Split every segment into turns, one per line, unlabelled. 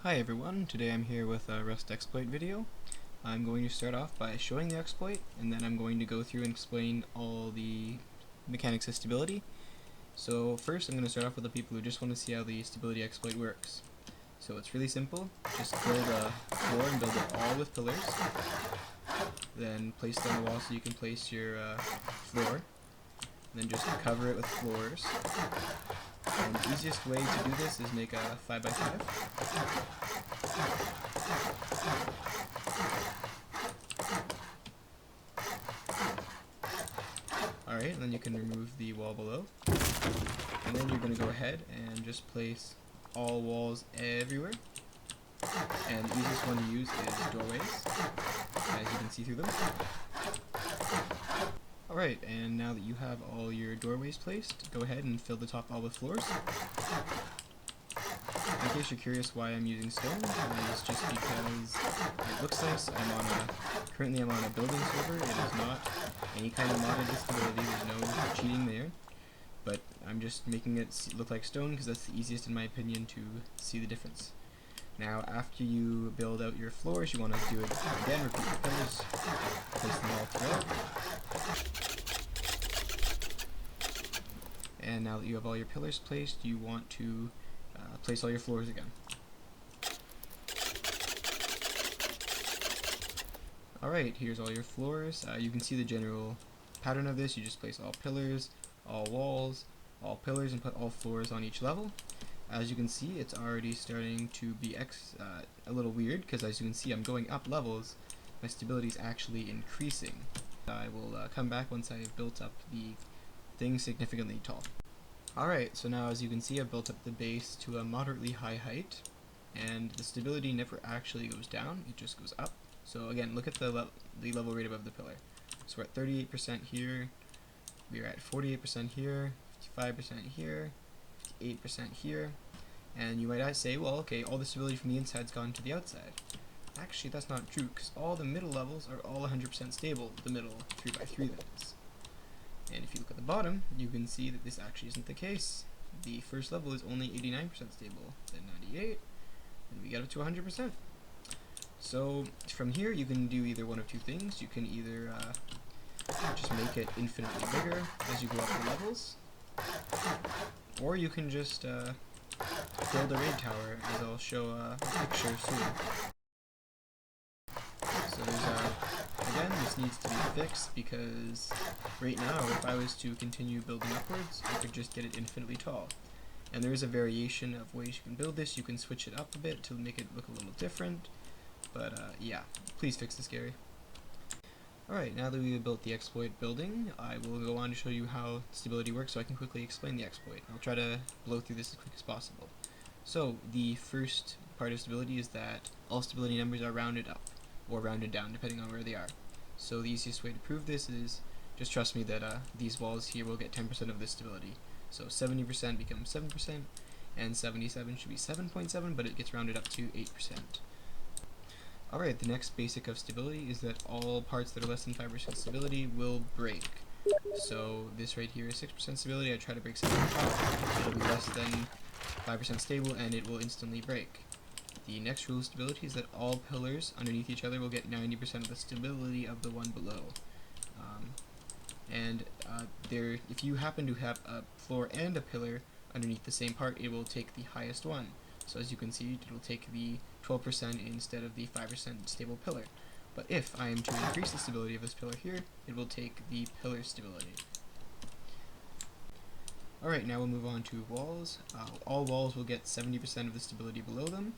Hi everyone, today I'm here with a Rust exploit video. I'm going to start off by showing the exploit, and then I'm going to go through and explain all the mechanics of stability. So first I'm going to start off with the people who just want to see how the stability exploit works. So it's really simple, just build a floor and build it all with pillars, then place it on the wall so you can place your floor, and then just cover it with floors. And the easiest way to do this is make a 5x5. Alright, and then you can remove the wall below. And then you're going to go ahead and just place all walls everywhere. And the easiest one to use is doorways, as you can see through them. Alright, and now that you have all your doorways placed, go ahead and fill the top all with floors. In case you're curious why I'm using stone, it's just because it looks nice. Currently I'm on a building server. It is not any kind of modded stability, there's no cheating there. But I'm just making it look like stone because that's the easiest in my opinion to see the difference. Now after you build out your floors, you want to do it again, repeat the pillars, place them all throughout. And now that you have all your pillars placed, you want to place all your floors again. Alright, here's all your floors. You can see the general pattern of this. You just place all pillars, all walls, all pillars, and put all floors on each level. As you can see, it's already starting to be a little weird, because as you can see I'm going up levels, my stability is actually increasing. I will come back once I've built up the thing significantly tall. Alright, so now as you can see I've built up the base to a moderately high height, and the stability never actually goes down, it just goes up. So again, look at the level right above the pillar. So we're at 38% here, we're at 48% here, 55% here, 58% here, and you might say, well okay, all the stability from the inside's gone to the outside. Actually that's not true, because all the middle levels are all 100% stable, the middle 3x3 that is. And if you look at the bottom, you can see that this actually isn't the case. The first level is only 89% stable, then 98, and we get up to 100%. So from here you can do either one of two things. You can either just make it infinitely bigger as you go up the levels, or you can just build a raid tower, as I'll show a picture soon. So again, this needs to be fixed because right now if I was to continue building upwards, I could just get it infinitely tall. And there is a variation of ways you can build this. You can switch it up a bit to make it look a little different. But yeah, please fix this, Gary. Alright, now that we've built the exploit building, I will go on to show you how stability works so I can quickly explain the exploit. I'll try to blow through this as quick as possible. So, the first part of stability is that all stability numbers are rounded up, or rounded down, depending on where they are. So the easiest way to prove this is, just trust me that these walls here will get 10% of this stability. So 70% becomes 7%, and 77 should be 7.7, but it gets rounded up to 8%. Alright, the next basic of stability is that all parts that are less than 5% stability will break. So this right here is 6% stability, I try to break 7.5, it'll be less than 5% stable and it will instantly break. The next rule of stability is that all pillars underneath each other will get 90% of the stability of the one below. If you happen to have a floor and a pillar underneath the same part, it will take the highest one. So as you can see, it will take the 12% instead of the 5% stable pillar. But if I am to increase the stability of this pillar here, it will take the pillar stability. Alright, now we'll move on to walls. All walls will get 70% of the stability below them,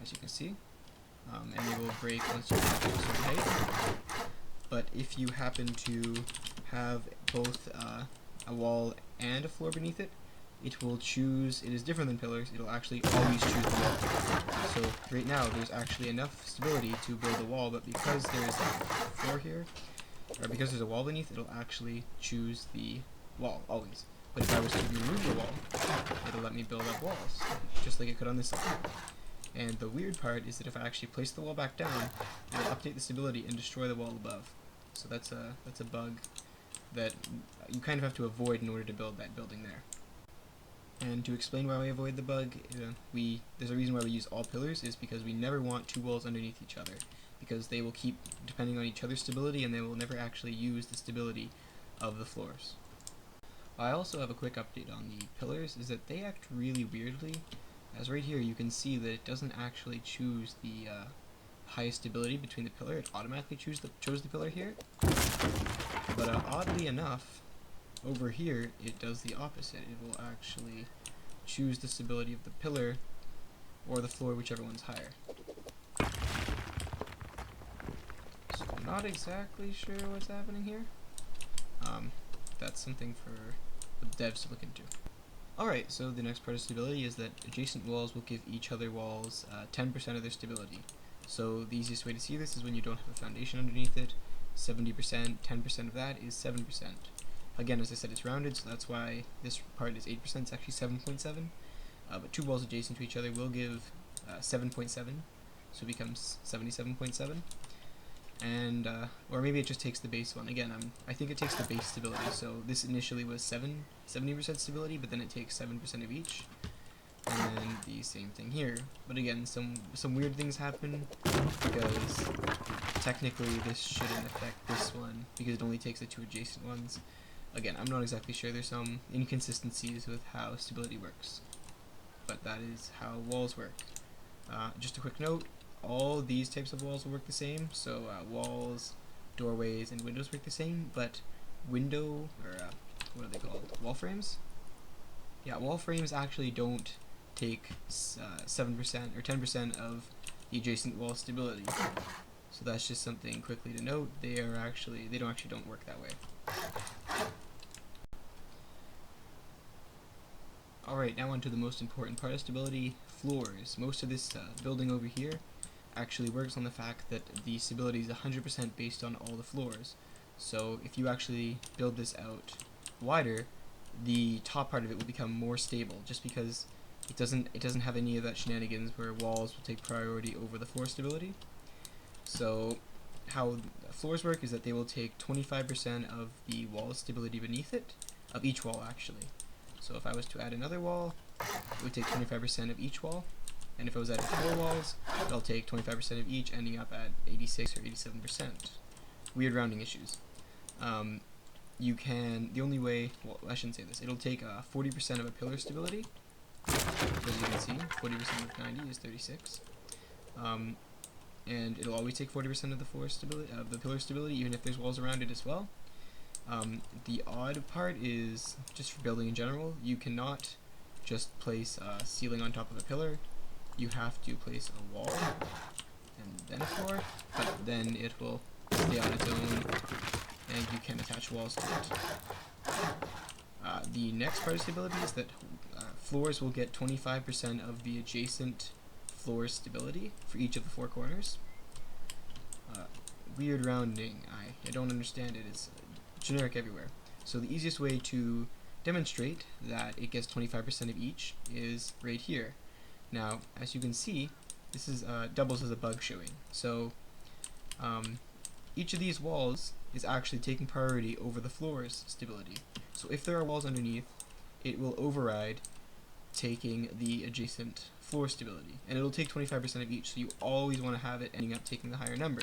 as you can see, and they will break once you get to a certain height. But if you happen to have both a wall and a floor beneath it, it is different than pillars, it'll actually always choose the wall. So right now there's actually enough stability to build a wall, but because there's a floor here, or because there's a wall beneath, it'll actually choose the wall, always. But if I was to remove the wall, it'll let me build up walls, just like it could on this side. And the weird part is that if I actually place the wall back down, it'll update the stability and destroy the wall above. So that's a bug that you kind of have to avoid in order to build that building there. And to explain why we avoid the bug, there's a reason why we use all pillars, is because we never want two walls underneath each other, because they will keep depending on each other's stability and they will never actually use the stability of the floors. I also have a quick update on the pillars, is that they act really weirdly, as right here you can see that it doesn't actually choose the highest stability between the pillar, it automatically chose the pillar here, but oddly enough, over here it does the opposite. It will actually choose the stability of the pillar or the floor, whichever one's higher. So I'm not exactly sure what's happening here. That's something for the devs to look into. Alright, so the next part of stability is that adjacent walls will give each other walls 10% of their stability. So the easiest way to see this is when you don't have a foundation underneath it. 70%, 10% of that is 7%. Again, as I said, it's rounded, so that's why this part is 8%, it's actually 7.7. But two walls adjacent to each other will give 7.7, so it becomes 77.7. And, or maybe it just takes the base one. Again, I think it takes the base stability, so this initially was 70% stability, but then it takes 7% of each. And then the same thing here. But again, some weird things happen, because technically this shouldn't affect this one, because it only takes the two adjacent ones. Again, I'm not exactly sure, there's some inconsistencies with how stability works, but that is how walls work. Just a quick note, all these types of walls will work the same, so walls, doorways, and windows work the same, but what are they called? Wall frames? Yeah, wall frames actually don't take 7% or 10% of the adjacent wall stability. So that's just something quickly to note. They don't work that way. Alright, now on to the most important part of stability, floors. Most of this building over here actually works on the fact that the stability is 100% based on all the floors. So if you actually build this out wider, the top part of it will become more stable, just because it doesn't have any of that shenanigans where walls will take priority over the floor stability. So how floors work is that they will take 25% of the wall stability beneath it, of each wall actually. So if I was to add another wall, it would take 25% of each wall, and if I was adding 4 walls, they'll take 25% of each, ending up at 86 or 87%. Weird rounding issues. The only way, well, I shouldn't say this, it'll take 40% of a pillar stability, as you can see, 40% of 90 is 36, and it'll always take 40% of the floor stability, the pillar stability, even if there's walls around it as well. The odd part is, just for building in general, you cannot just place a ceiling on top of a pillar. You have to place a wall and then a floor, but then it will stay on its own and you can attach walls to it. The next part of stability is that floors will get 25% of the adjacent floor stability for each of the 4 corners. Weird rounding, I don't understand it, it's generic everywhere. So the easiest way to demonstrate that it gets 25% of each is right here. Now, as you can see, this is doubles as a bug showing. So each of these walls is actually taking priority over the floor's stability. So if there are walls underneath, it will override taking the adjacent floor stability, and it'll take 25% of each, so you always want to have it ending up taking the higher number.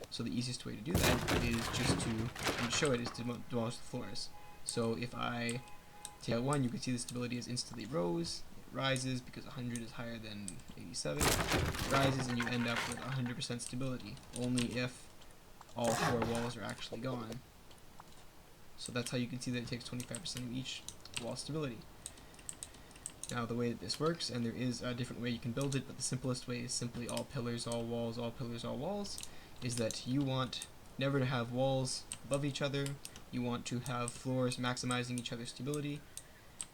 So the easiest way to do that is just to show it is to demolish the floors. So if I take out 1, you can see the stability is instantly rose. It rises because 100 is higher than 87. It rises and you end up with 100% stability, only if all 4 walls are actually gone. So that's how you can see that it takes 25% of each wall stability. Now the way that this works, and there is a different way you can build it, but the simplest way is simply all pillars, all walls, all pillars, all walls, is that you want never to have walls above each other, you want to have floors maximizing each other's stability,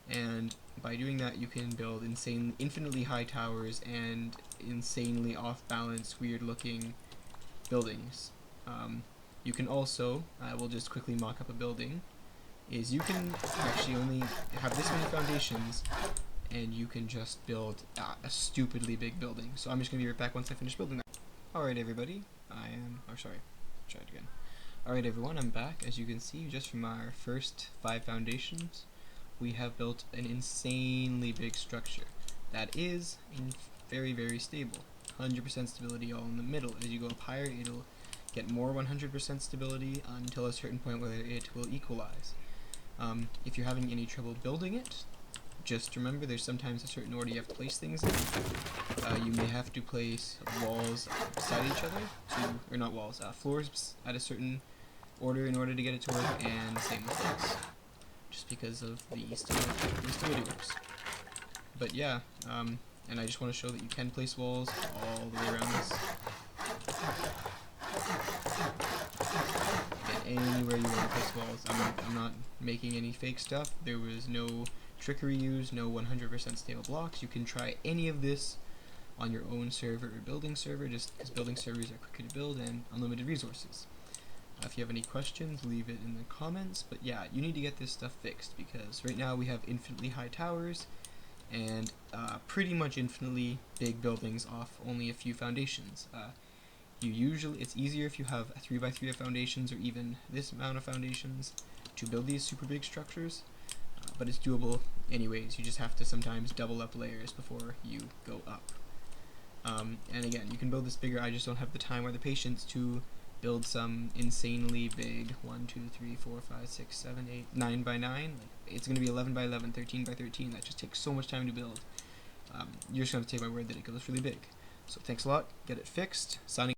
and by doing that you can build infinitely high towers and insanely off-balance, weird-looking buildings. You can also, I will just quickly mock up a building, is you can actually only have this many foundations, and you can just build a stupidly big building. So I'm just going to be right back once I finish building that. Alright everybody, try it again. Alright everyone, I'm back. As you can see, just from our first 5 foundations, we have built an insanely big structure that is very, very stable. 100% stability all in the middle. As you go up higher, it'll get more 100% stability until a certain point where it will equalize. If you're having any trouble building it, just remember there's sometimes a certain order you have to place things in. You may have to place walls beside each other, or not walls, floors at a certain order in order to get it to work, and same with this, just because of the stability works. But yeah, and I just want to show that you can place walls all the way around this. Get anywhere you want to place walls. I'm not making any fake stuff. There was no trickery used, no 100% stable blocks. You can try any of this on your own server or building server, just because building servers are quicker to build and unlimited resources. If you have any questions, leave it in the comments. But yeah, you need to get this stuff fixed, because right now we have infinitely high towers and pretty much infinitely big buildings off only a few foundations. It's easier if you have 3x3 of foundations, or even this amount of foundations, to build these super big structures, but it's doable anyways. You just have to sometimes double up layers before you go up. And again, you can build this bigger. I just don't have the time or the patience to build some insanely big 1, 2, 3, 4, 5, 6, 7, 8, 9 by 9. Like, it's going to be 11 by 11, 13 by 13. That just takes so much time to build. You're just going to have to take my word that it goes really big. So thanks a lot. Get it fixed. Signing